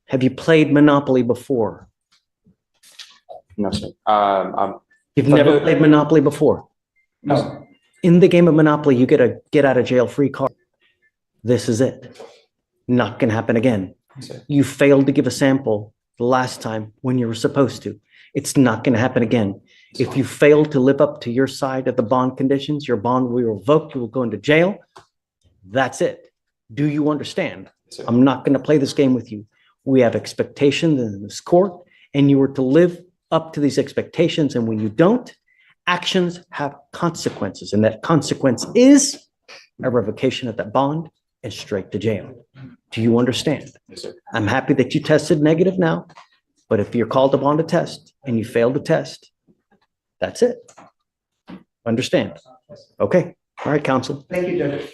Have you played Monopoly before? No, sir. You've never played Monopoly before? No. In the game of Monopoly, you get a get out of jail free card. This is it. Not going to happen again. You failed to give a sample the last time when you were supposed to. It's not going to happen again. If you fail to live up to your side of the bond conditions, your bond will be revoked. You will go into jail. That's it. Do you understand? I'm not going to play this game with you. We have expectations in this court, and you are to live up to these expectations. And when you don't, actions have consequences. And that consequence is a revocation of that bond and straight to jail. Do you understand? Yes, sir. I'm happy that you tested negative now, but if you're called upon to test and you fail to test, that's it. Understand? Okay. All right, counsel. Thank you, Judge.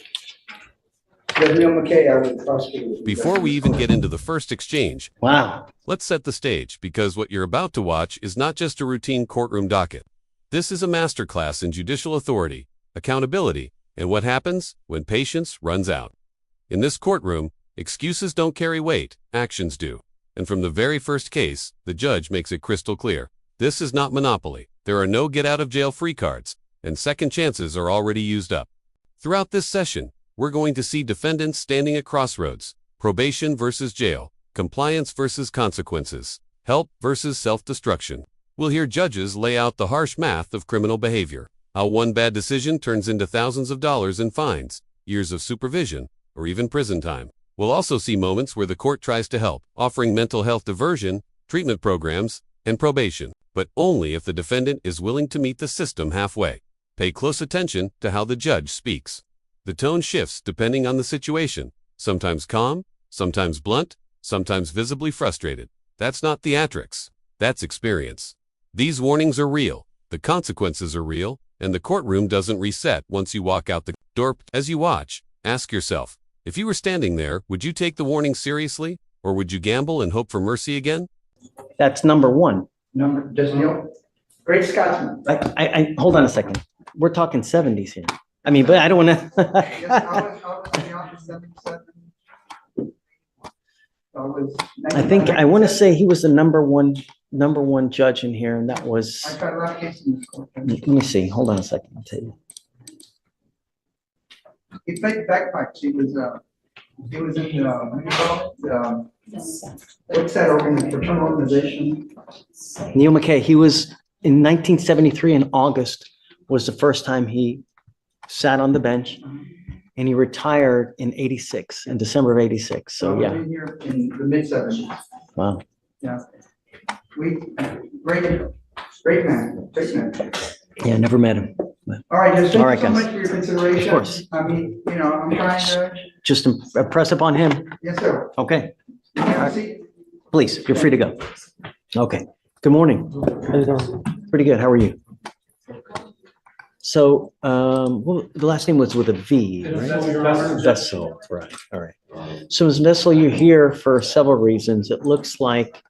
Judge Neil McKay, I will prosecute. Before we even get into the first exchange, Wow. let's set the stage, because what you're about to watch is not just a routine courtroom docket. This is a masterclass in judicial authority, accountability, and what happens when patience runs out. In this courtroom, excuses don't carry weight, actions do. And from the very first case, the judge makes it crystal clear. This is not Monopoly. There are no get-out-of-jail-free cards, and second chances are already used up. Throughout this session, we're going to see defendants standing at crossroads: probation versus jail, compliance versus consequences, help versus self-destruction. We'll hear judges lay out the harsh math of criminal behavior, how one bad decision turns into thousands of dollars in fines, years of supervision, or even prison time. We'll also see moments where the court tries to help, offering mental health diversion, treatment programs, and probation, but only if the defendant is willing to meet the system halfway. Pay close attention to how the judge speaks. The tone shifts depending on the situation, sometimes calm, sometimes blunt, sometimes visibly frustrated. That's not theatrics, that's experience. These warnings are real, the consequences are real, and the courtroom doesn't reset once you walk out the door. As you watch, ask yourself, if you were standing there, would you take the warning seriously, or would you gamble and hope for mercy again? That's number one. Judge Neil, great Scotsman. I hold on a second. We're talking 70s here. I mean, but I don't want Yes, I was in the office 77. I want to say he was the number one judge in here, and that was, I tried a lot of cases in this court. let me see. Hold on a second. I'll tell you. He played bagpipes. He was in the, what's that organization? Neil McKay, he was in 1973 in August was the first time he sat on the bench, and he retired in 86, in December of 86. So yeah. Been here in the mid-70s. Wow. Yeah. Great man. Yeah, never met him. All right, Judge, All right, thank you so guys. much for your consideration. Of course. I mean, I'm trying to, Just impress upon him. yes, sir. Okay. Yeah, see, Please, you're free to go. Okay. Good morning. How you doing? Pretty good. How are you? So, well, the last name was with a V, right? Vessel, right? All right. So, Ms. Vessel, you're here for several reasons. It looks like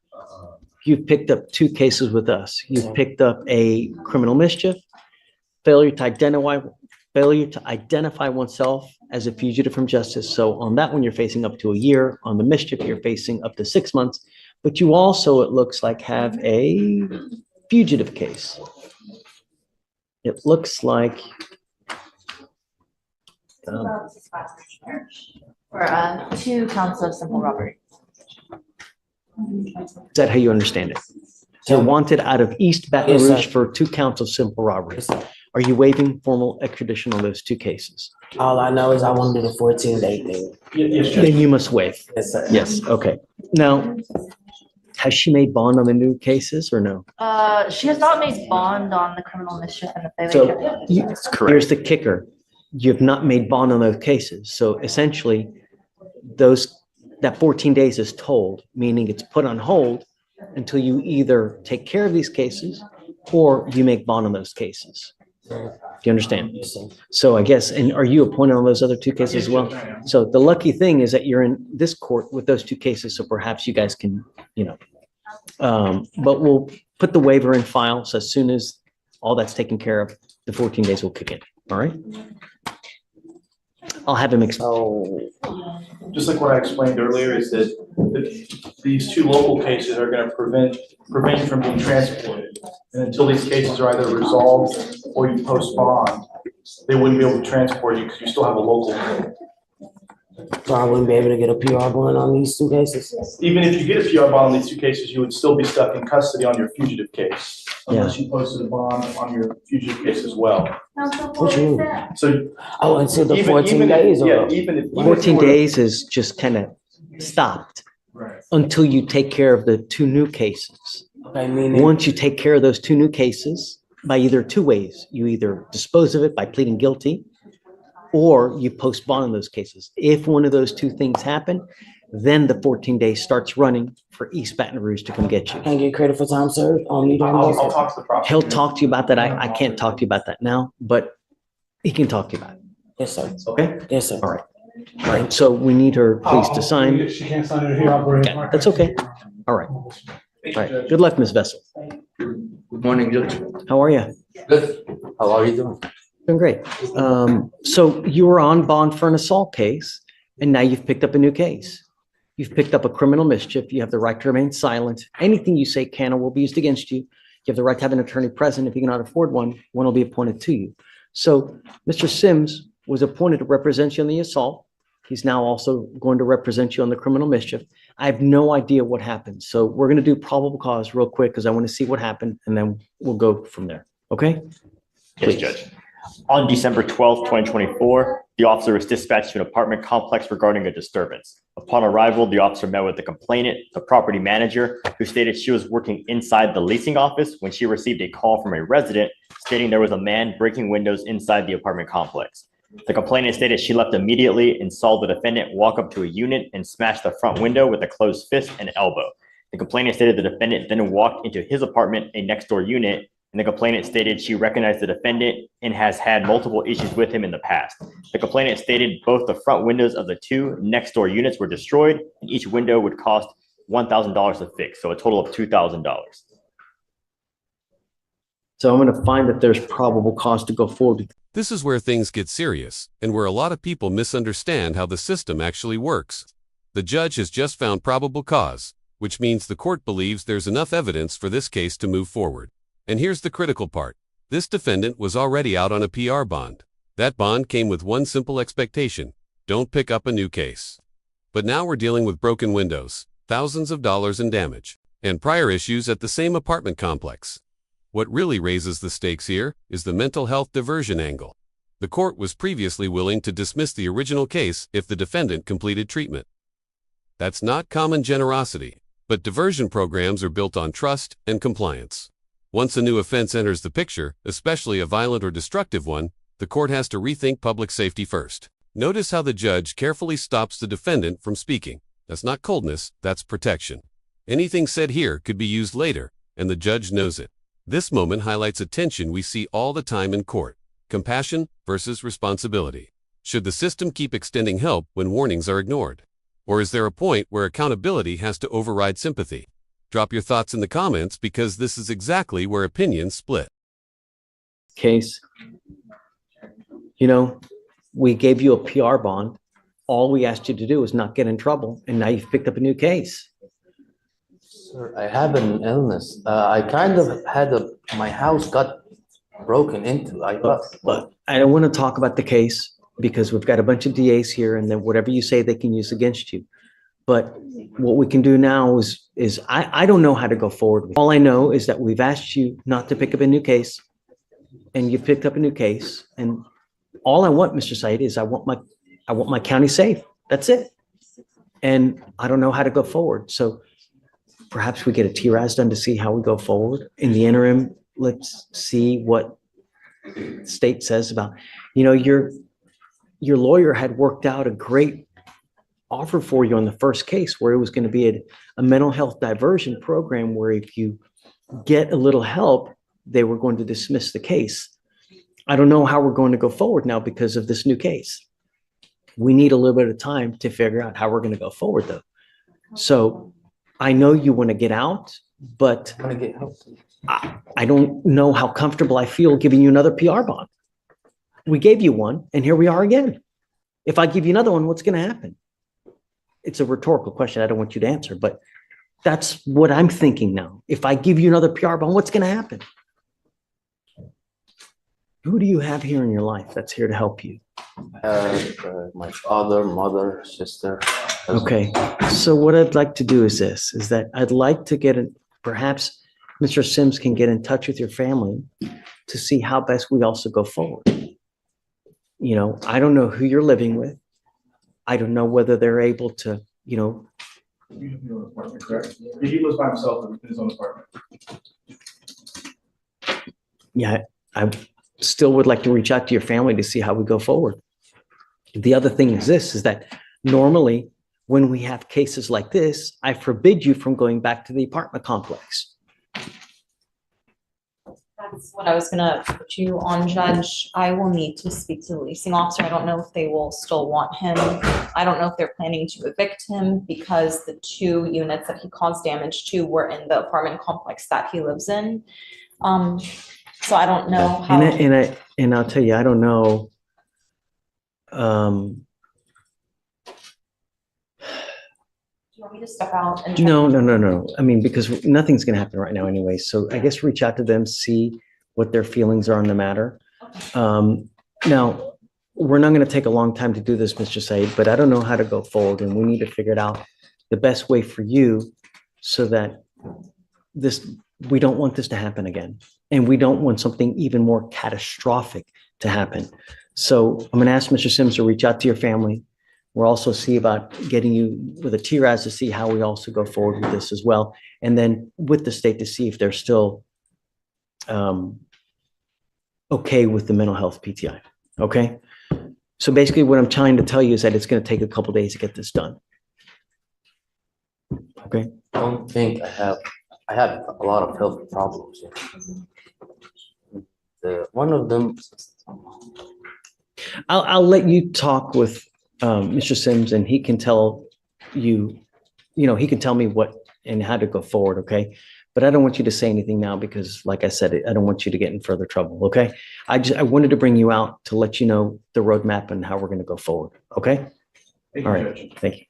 you've picked up two cases with us. You've picked up a criminal mischief, failure to identify oneself as a fugitive from justice. So on that one, you're facing up to a year. On the mischief, you're facing up to 6 months. But you also, it looks like, have a fugitive case. It looks like for 2 counts of simple robbery. is that how you understand it? You're wanted out of East Baton Yes, sir. Rouge for 2 counts of simple robbery. Are you waiving formal extradition on those 2 cases? All I know is I want to do the 14 day thing. Then you must waive. Yes, sir. Yes, okay. Now, has she made bond on the new cases or no? She has not made bond on the criminal mischief and the So failure. here's the kicker. You've not made bond on those cases. So essentially, that 14 days is told, meaning it's put on hold until you either take care of these cases or you make bond on those cases. Do you understand? Yes, sir. So I guess, and are you appointed on those other 2 cases as well? So the lucky thing is that you're in this court with those 2 cases, so perhaps you guys can, but we'll put the waiver in file. So as soon as all that's taken care of, the 14 days will kick in. All right? I'll have him explain. So, Just like what I explained earlier, is that these two local cases are gonna prevent you from being transported. And until these cases are either resolved or you post bond, they wouldn't be able to transport you because you still have a local code. so I wouldn't be able to get a PR bond on these two cases? Even if you get a PR bond on these two cases, you would still be stuck in custody on your fugitive case. Unless you posted a bond on your fugitive case as well. What you mean? So. Oh, until the even- 14 even if- days or? Yeah, even if. 14 days is just kind of stopped Right. until you take care of the two new cases. Okay, meaning, Once you take care of those two new cases, by either two ways, you either dispose of it by pleading guilty or you post bond in those cases. If one of those two things happen, then the 14 days starts running for East Baton Rouge to come get you. can't get credit for time served on me during I'll this? talk to the prosecutor. He'll talk to you about that. I can't talk to you about that now, but he can talk to you about it. Yes, sir. Okay? Yes, sir. All right. All right. So we need her please to sign. She can't sign it here. I'll bring it. Okay, that's okay. All right. All right. Good luck, Ms. Vessel. Good morning, Judge. How are you? Good. How are you doing? Doing great. So you were on bond for an assault case, and now you've picked up a new case. You've picked up a criminal mischief. You have the right to remain silent. Anything you say can or will be used against you. You have the right to have an attorney present. If you cannot afford one, one will be appointed to you. So Mr. Sims was appointed to represent you on the assault. He's now also going to represent you on the criminal mischief. I have no idea what happened. So we're going to do probable cause real quick because I want to see what happened, and then we'll go from there. Okay? Yes, Judge. On December 12th, 2024, the officer was dispatched to an apartment complex regarding a disturbance. Upon arrival, the officer met with the complainant, the property manager, who stated she was working inside the leasing office when she received a call from a resident stating there was a man breaking windows inside the apartment complex. The complainant stated she left immediately and saw the defendant walk up to a unit and smash the front window with a closed fist and elbow. The complainant stated the defendant then walked into his apartment, a next door unit, and the complainant stated she recognized the defendant and has had multiple issues with him in the past. The complainant stated both the front windows of the two next door units were destroyed and each window would cost $1,000 to fix, so a total of $2,000. So I'm going to find that there's probable cause to go forward. This is where things get serious and where a lot of people misunderstand how the system actually works. The judge has just found probable cause, which means the court believes there's enough evidence for this case to move forward. And here's the critical part. This defendant was already out on a PR bond. That bond came with one simple expectation: don't pick up a new case. But now we're dealing with broken windows, thousands of dollars in damage, and prior issues at the same apartment complex. What really raises the stakes here is the mental health diversion angle. The court was previously willing to dismiss the original case if the defendant completed treatment. That's not common generosity, but diversion programs are built on trust and compliance. Once a new offense enters the picture, especially a violent or destructive one, the court has to rethink public safety first. Notice how the judge carefully stops the defendant from speaking. That's not coldness, that's protection. Anything said here could be used later, and the judge knows it. This moment highlights a tension we see all the time in court: compassion versus responsibility. Should the system keep extending help when warnings are ignored? Or is there a point where accountability has to override sympathy? Drop your thoughts in the comments because this is exactly where opinions split. Case, you know, we gave you a PR bond. All we asked you to do is not get in trouble, and now you've picked up a new case. Sir, I have an illness. I kind of had my house got broken into. But I don't want to talk about the case because we've got a bunch of DAs here, and then whatever you say, they can use against you. But what we can do now is I don't know how to go forward. All I know is that we've asked you not to pick up a new case, and you picked up a new case. And all I want, Mr. Said, is I want my county safe. That's it. And I don't know how to go forward. So perhaps we get a TRAS done to see how we go forward. In the interim, let's see what the state says about, you know, your lawyer had worked out a great offer for you on the first case where it was going to be a mental health diversion program where if you get a little help, they were going to dismiss the case. I don't know how we're going to go forward now because of this new case. We need a little bit of time to figure out how we're going to go forward though. So I know you want to get out, but I'm gonna get help. I don't know how comfortable I feel giving you another PR bond. We gave you one and here we are again. If I give you another one, what's going to happen? It's a rhetorical question. I don't want you to answer, but that's what I'm thinking now. If I give you another PR bond, what's going to happen? Who do you have here in your life that's here to help you? My father, mother, sister. Okay, so what I'd like to do is this, is that I'd like to get in, perhaps Mr. Sims can get in touch with your family to see how best we also go forward. You know, I don't know who you're living with. I don't know whether they're able to, you know, You have your own apartment, correct? He lives by himself in his own apartment. yeah, I still would like to reach out to your family to see how we go forward. The other thing is this, is that normally when we have cases like this, I forbid you from going back to the apartment complex. That's what I was gonna put you on, Judge. I will need to speak to the leasing officer. I don't know if they will still want him. I don't know if they're planning to evict him because the 2 units that he caused damage to were in the apartment complex that he lives in. So I don't know how. And I'll tell you, I don't know. Do you want me to step out and check? No. I mean, because nothing's going to happen right now anyway. So I guess reach out to them, see what their feelings are on the matter. Now, we're not going to take a long time to do this, Mr. Said, but I don't know how to go forward, and we need to figure it out the best way for you so that we don't want this to happen again. And we don't want something even more catastrophic to happen. So I'm going to ask Mr. Sims to reach out to your family. We'll also see about getting you with a TRAS to see how we also go forward with this as well. And then with the state to see if they're still okay with the mental health PTI. Okay. So basically what I'm trying to tell you is that it's going to take a couple of days to get this done. Okay. I don't think I have a lot of health problems. One of them. I'll let you talk with Mr. Sims, and he can tell you, he can tell me what and how to go forward. Okay. But I don't want you to say anything now because, like I said, I don't want you to get in further trouble. Okay. I wanted to bring you out to let you know the roadmap and how we're going to go forward. Okay. Thank All you, right. Judge. Thank you.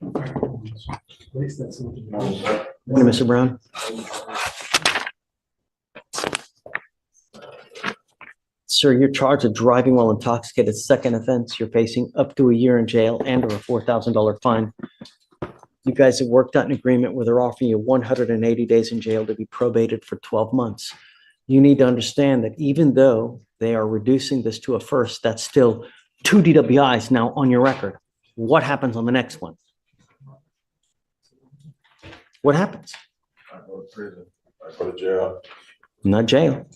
Morning, Mr. Brown. Sir, you're charged with driving while intoxicated. Second offense. You're facing up to a year in jail and or a $4,000 fine. You guys have worked out an agreement where they're offering you 180 days in jail to be probated for 12 months. You need to understand that even though they are reducing this to a first, that's still 2 DWIs now on your record. What happens on the next one? What happens? I go to prison. I go to jail. Not jail.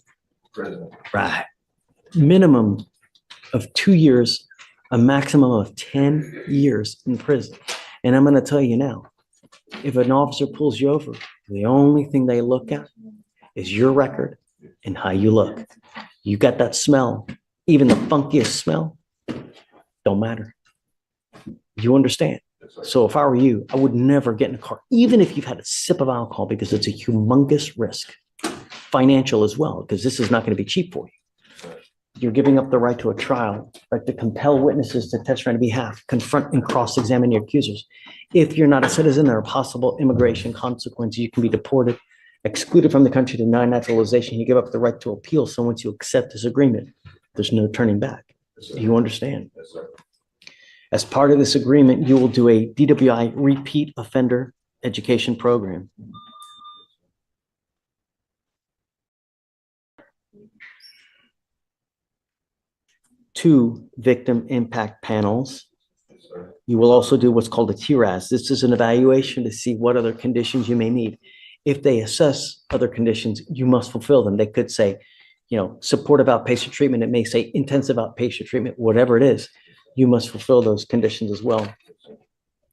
Prison. Right. Minimum of 2 years, a maximum of 10 years in prison. And I'm going to tell you now, if an officer pulls you over, the only thing they look at is your record and how you look. You got that smell, even the funkiest smell, don't matter. You understand? So if I were you, I would never get in a car, even if you've had a sip of alcohol, because it's a humongous risk, financial as well, because this is not going to be cheap for you. You're giving up the right to a trial, right to compel witnesses to testify on your behalf, confront and cross-examine your accusers. If you're not a citizen, there are possible immigration consequences. You can be deported, excluded from the country, denied naturalization. You give up the right to appeal. So once you accept this agreement, there's no turning back. Do you understand? Yes, sir. As part of this agreement, you will do a DWI repeat offender education program. Two victim impact panels. Yes, sir. You will also do what's called a TRAS. This is an evaluation to see what other conditions you may need. If they assess other conditions, you must fulfill them. They could say, supportive outpatient treatment. It may say intensive outpatient treatment, whatever it is. You must fulfill those conditions as well.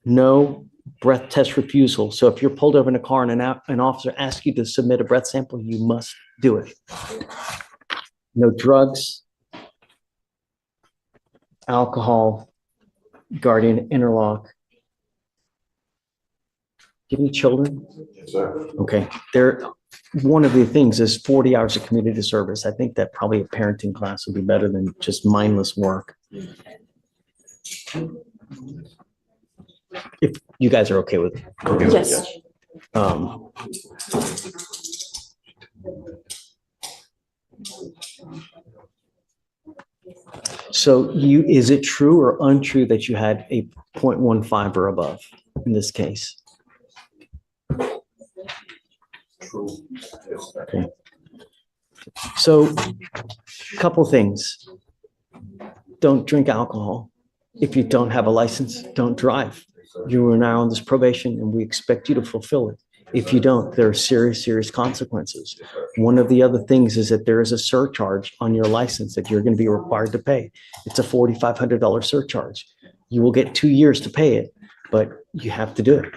No breath test refusal. So if you're pulled over in a car and an officer asks you to submit a breath sample, you must do it. No drugs, alcohol, guardian interlock. Do you have any children? Yes, sir. Okay. One of the things is 40 hours of community service. I think that probably a parenting class would be better than just mindless work. If you guys are okay with it. Yes. Um, So is it true or untrue that you had a 0.15 or above in this case? True. Yes, sir. Okay. So, couple things. Don't drink alcohol. If you don't have a license, don't drive. You are now on this probation and we expect you to fulfill it. If you don't, there are serious, serious consequences. One of the other things is that there is a surcharge on your license that you're going to be required to pay. It's a $4,500 surcharge. You will get 2 years to pay it, but you have to do it.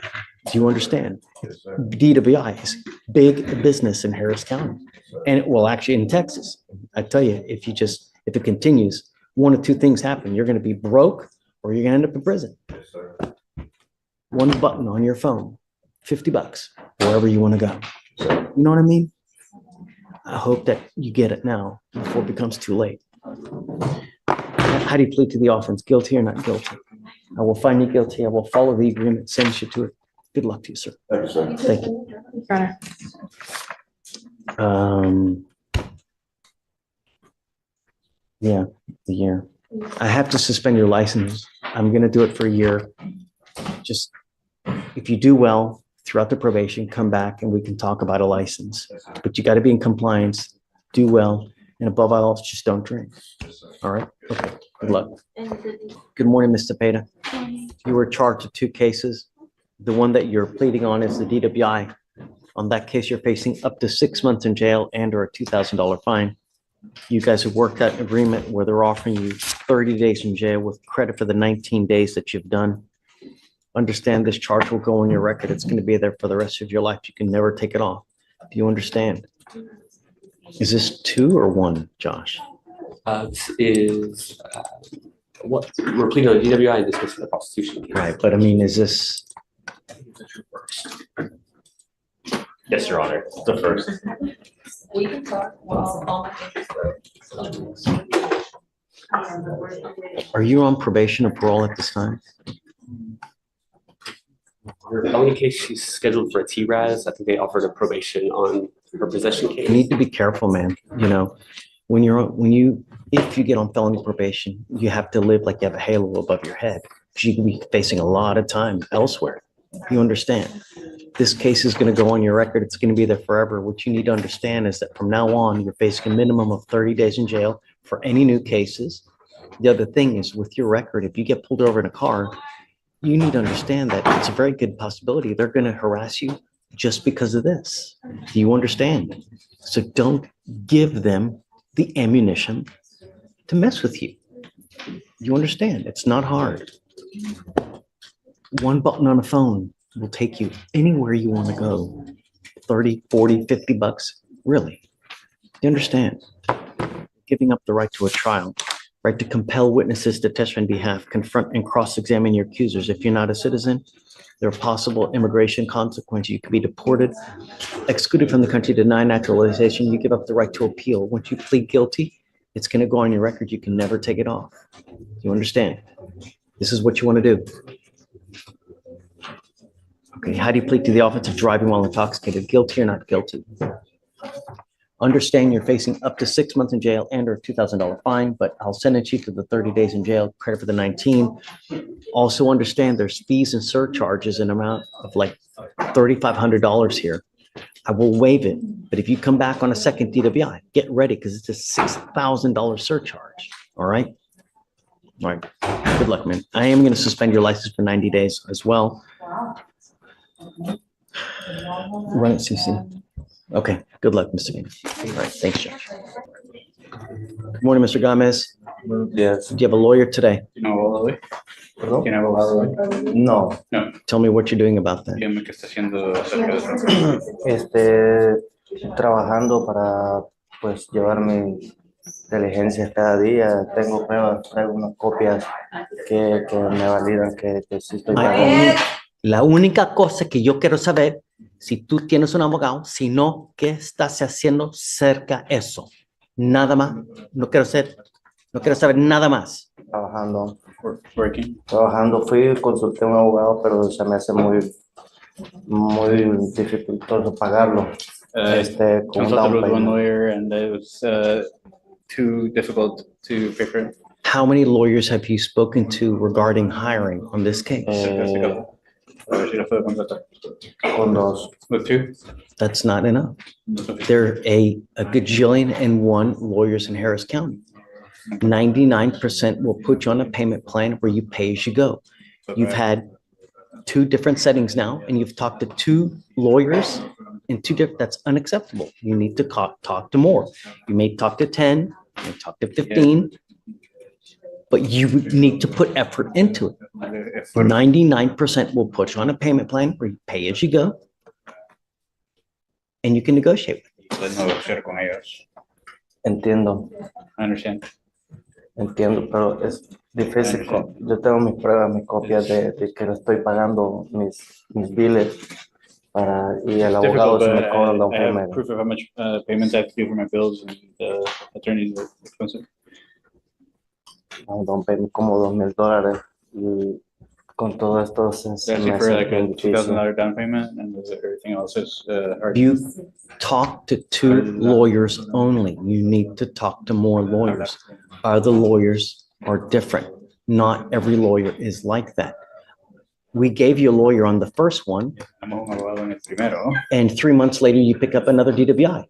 Do you understand? Yes, sir. DWI is big business in Harris County. And it will actually in Texas. I tell you, if it continues, one of two things happen. You're going to be broke or you're going to end up in prison. Yes, sir. One button on your phone, $50, wherever you want to go. You know what I mean? I hope that you get it now before it becomes too late. How do you plead to the offense? Guilty or not guilty? I will find you guilty. I will follow the agreement, sentence you to it. Good luck to you, sir. Thank you, sir. Thank you. Your Honor. Yeah, a year. I have to suspend your license. I'm gonna do it for a year. Just, if you do well throughout the probation, come back and we can talk about a license. But you gotta be in compliance, do well, and above all else, just don't drink. All right? Okay, good luck. Good morning, Ms. Cepeda. You were charged with 2 cases. The one that you're pleading on is the DWI. On that case, you're facing up to 6 months in jail and or a $2,000 fine. You guys have worked that agreement where they're offering you 30 days in jail with credit for the 19 days that you've done. Understand this charge will go on your record. It's going to be there for the rest of your life. You can never take it off. Do you understand? Is this 2 or 1, Josh? This is what we're pleading on DWI and dismissing the prostitution case. Right, but I mean, is this, Yes, Your Honor, the first. We can talk. are you on probation or parole at this time? Her felony case, she's scheduled for a TRAS. I think they offered a probation on her possession You case. need to be careful, man. You know, if you get on felony probation, you have to live like you have a halo above your head because you can be facing a lot of time elsewhere. You understand? This case is going to go on your record. It's going to be there forever. What you need to understand is that from now on, you're facing a minimum of 30 days in jail for any new cases. The other thing is with your record, if you get pulled over in a car, you need to understand that it's a very good possibility they're going to harass you just because of this. Do you understand? So don't give them the ammunition to mess with you. You understand? It's not hard. One button on a phone will take you anywhere you want to go. 30, 40, $50, really. You understand? Giving up the right to a trial, right to compel witnesses to testify on behalf, confront and cross-examine your accusers. If you're not a citizen, there are possible immigration consequences. You could be deported, excluded from the country, denied naturalization. You give up the right to appeal. Once you plead guilty, it's going to go on your record. You can never take it off. You understand? This is what you want to do. Okay, how do you plead to the offense of driving while intoxicated? Guilty or not guilty? Understand you're facing up to 6 months in jail and or a $2,000 fine, but I'll sentence you to the 30 days in jail, credit for the 19. Also understand there's fees and surcharges in amount of like $3,500 here. I will waive it, but if you come back on a second DWI, get ready because it's a $6,000 surcharge. All right? All right. Good luck, man. I am going to suspend your license for 90 days as well. Run it, CC. Okay, good luck, Mr. Gaines. All right, thanks, Judge. Good morning, Mr. Gomez. Yes. Do you have a lawyer today? ¿Tiene abogado hoy? Perdón? ¿Tiene abogado hoy? No, Tell me what you're doing about that. Dígame qué está haciendo acerca de eso. Trabajando para pues llevar mis diligencias cada día. Tengo pruebas, traigo unas copias que me validan que sí estoy pagando. La única cosa que yo quiero saber, si tú tienes un abogado, si no, ¿qué estás haciendo cerca de eso? Nada más. No quiero ser No quiero saber nada más. trabajando. Working. Trabajando, consulté a un abogado, pero se me hace muy dificultoso pagarlo. Con un down Consulted with one payment. lawyer and it was too difficult to pay for it. How many lawyers have you spoken to regarding hiring on this case? Con dos. With two? That's not enough. There are a gajillion and one lawyers in Harris County. 99% will put you on a payment plan where you pay as you go. You've had two different settings now, and you've talked to two lawyers in two different, that's unacceptable. You need to talk to more. You may talk to 10, you may talk to 15, but you need to put effort into it. 99% will put you on a payment plan where you pay as you go, and you can negotiate. Entiendo, I understand. pero es difícil. Yo tengo mis pruebas, mis copias de que le estoy pagando mis biles y el abogado se me cobra un down I have payment. proof of how much payments I have to do for my bills and the attorneys are expensive. Un down payment como $2,000 y con todo esto se They're me asking for hace like a bien difícil. $2,000 down payment and everything else is hard. You talk to two lawyers only. You need to talk to more lawyers. Other lawyers are different. Not every lawyer is like that. We gave you a lawyer on the first one, and 3 months later, you pick up another DWI.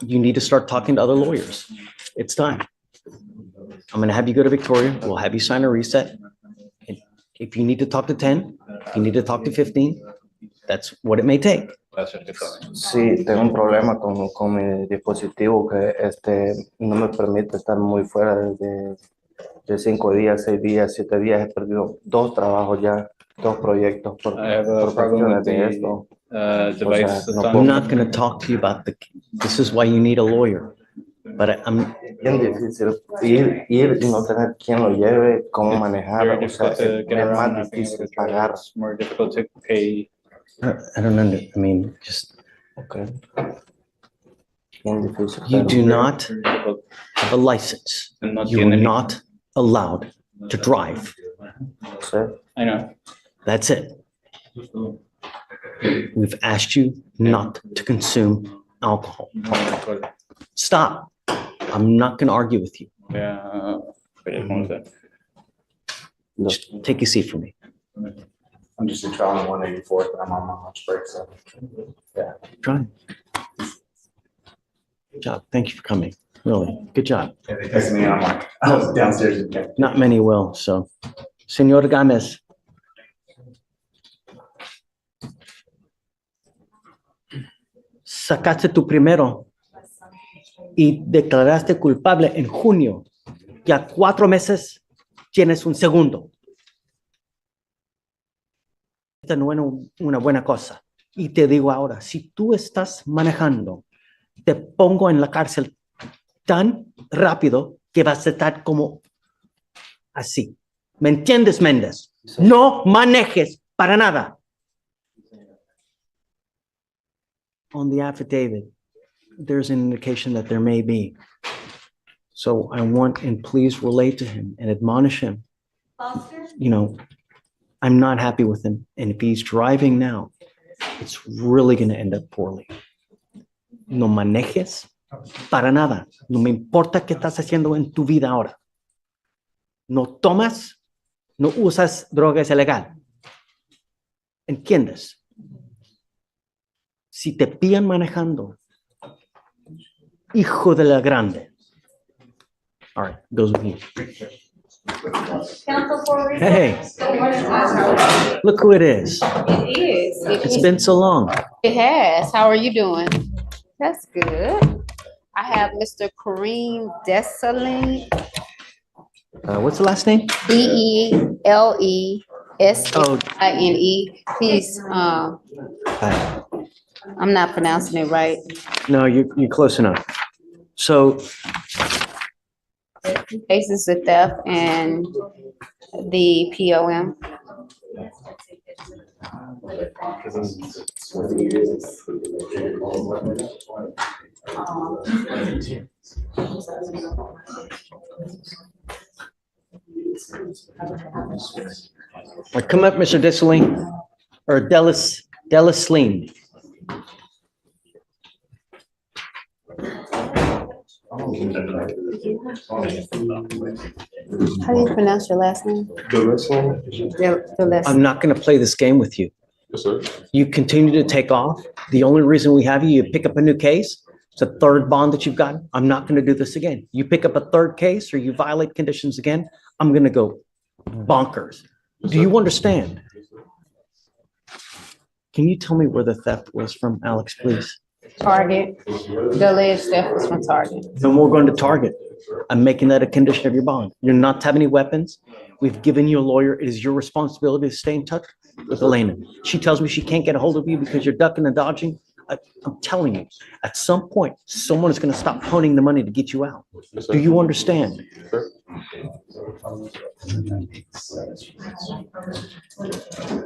You need to start talking to other lawyers. It's time. I'm gonna have you go to Victoria. We'll have you sign a reset. If you need to talk to 10, if you need to talk to 15, that's what it may take. Sí, tengo un problema con mi dispositivo que no me permite estar muy fuera de 5 días, 6 días, 7 días. He perdido 2 trabajos ya, 2 proyectos por cuestiones de esto. Device. I'm not gonna talk to you about this is why you need a lawyer. But I'm bien difícil ir y no tener quien lo lleve, cómo manejar, o sea, es más difícil pagar. It's more difficult to pay. I don't know. I mean, just Okay. Bien difícil. you pero- do not have a license. You are not allowed to drive. Sí. I know. That's it. We've asked you not to consume alcohol. Stop. I'm not going to argue with you. Yeah. Just take a seat for me. I'm just a trial on 184th, but I'm on my lunch break, so. Try. Good job. Thank you for coming. Really, good job. They texted me and I'm like, I was downstairs. in the Not many will, so. Señor Gámez. Sacaste tu primero y declaraste culpable en junio. Ya 4 meses tienes un segundo. Esta no es una buena cosa. Y te digo ahora, si tú estás manejando, te pongo en la cárcel tan rápido que vas a estar como así. ¿Me entiendes, Méndez? No manejes para nada. On the affidavit, there's an indication that there may be. So I want, and please relate to him and admonish him. You know, I'm not happy with him. And if he's driving now, it's really going to end up poorly. No manejes para nada. No me importa qué estás haciendo en tu vida ahora. No tomas, no usas drogas ilegal. ¿Entiendes? Si te pillan manejando, hijo de la grande. All right, goes with you. Hey, look who it is. It is. It's been so long. It has. How are you doing? That's good. I have Mr. Kareem Desalegn, What's the last name? Delesine. He's, I'm not pronouncing it right. No, you're close enough. So Cases of theft and the POM. Or come up, Mr. Disseling, or Delisleen. How do you pronounce your last name? I'm not going to play this game with you. Yes, sir. You continue to take off. The only reason we have you pick up a new case. It's a third bond that you've gotten. I'm not going to do this again. You pick up a third case or you violate conditions again, I'm going to go bonkers. Do you understand? Can you tell me where the theft was from, Alex, please? Target. The alleged theft was from Target. Then we're going to Target. I'm making that a condition of your bond. You're not to have any weapons. We've given you a lawyer. It is your responsibility to stay in touch with Elena. She tells me she can't get a hold of you because you're ducking and dodging. I'm telling you, at some point, someone is going to stop honing the money to get you out. Do you understand?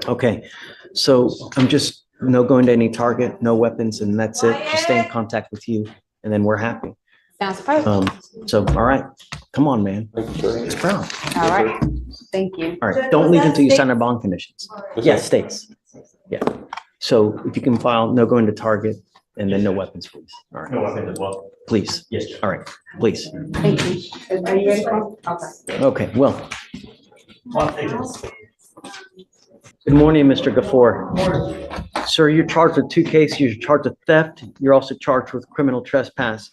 Okay, so I'm just no going to any Target, no weapons, and that's it. Just stay in contact with you, and then we're happy. Sounds perfect. So, all right, come on, man. It's Brown. All right. Thank you. All right, don't leave until you sign our bond conditions. Yes, states. Yeah. So if you can file no going to Target and then no weapons, please. All right. No weapons as well. Please. Yes. All right, please. Thank you. Are you ready for? Okay. Okay, well. Good morning, Mr. Gafour. Sir, you're charged with 2 cases. You're charged with theft. You're also charged with criminal trespass.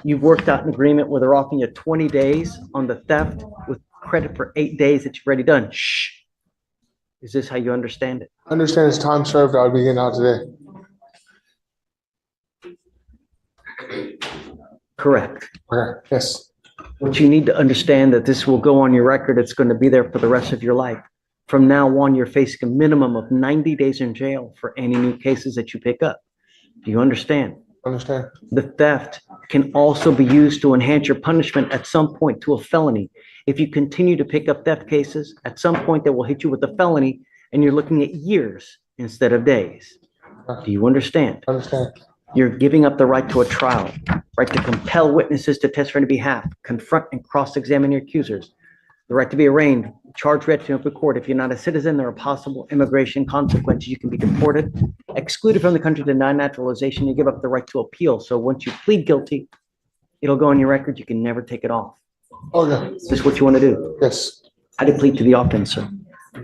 You've worked out an agreement where they're offering you 20 days on the theft with credit for 8 days that you've already done. Shh. Is this how you understand it? I understand it's time served. I'll be getting out today. Correct. Okay, yes. What you need to understand that this will go on your record. It's going to be there for the rest of your life. From now on, you're facing a minimum of 90 days in jail for any new cases that you pick up. Do you understand? Understand. The theft can also be used to enhance your punishment at some point to a felony. If you continue to pick up theft cases, at some point they will hit you with a felony and you're looking at years instead of days. Do you understand? Understand. You're giving up the right to a trial, right to compel witnesses to testify on your behalf, confront and cross-examine your accusers, the right to be arraigned, charged, read to open court. If you're not a citizen, there are possible immigration consequences. You can be deported, excluded from the country, denied naturalization. You give up the right to appeal. So once you plead guilty, it'll go on your record. You can never take it off. Okay. Is this what you want to do? Yes. I did plead to the offense, sir.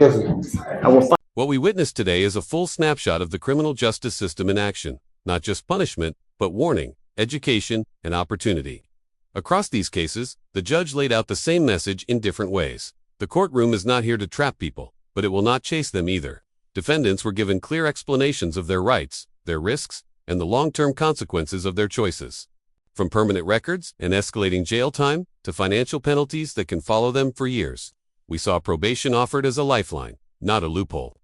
I will find. What we witnessed today is a full snapshot of the criminal justice system in action, not just punishment, but warning, education, and opportunity. Across these cases, the judge laid out the same message in different ways. The courtroom is not here to trap people, but it will not chase them either. Defendants were given clear explanations of their rights, their risks, and the long-term consequences of their choices. From permanent records and escalating jail time to financial penalties that can follow them for years, we saw probation offered as a lifeline, not a loophole.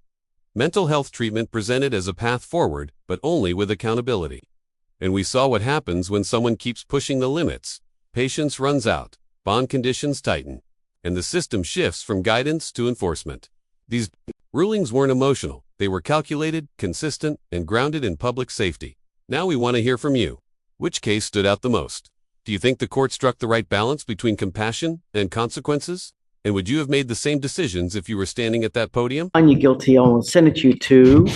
Mental health treatment presented as a path forward, but only with accountability. And we saw what happens when someone keeps pushing the limits. Patience runs out, bond conditions tighten, and the system shifts from guidance to enforcement. These rulings weren't emotional. They were calculated, consistent, and grounded in public safety. Now we want to hear from you. Which case stood out the most? Do you think the court struck the right balance between compassion and consequences? And would you have made the same decisions if you were standing at that podium? Find you guilty, I'll sentence you to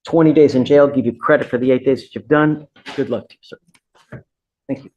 20 days in jail, give you credit for the 8 days that you've done. Good luck to you, sir. Thank you.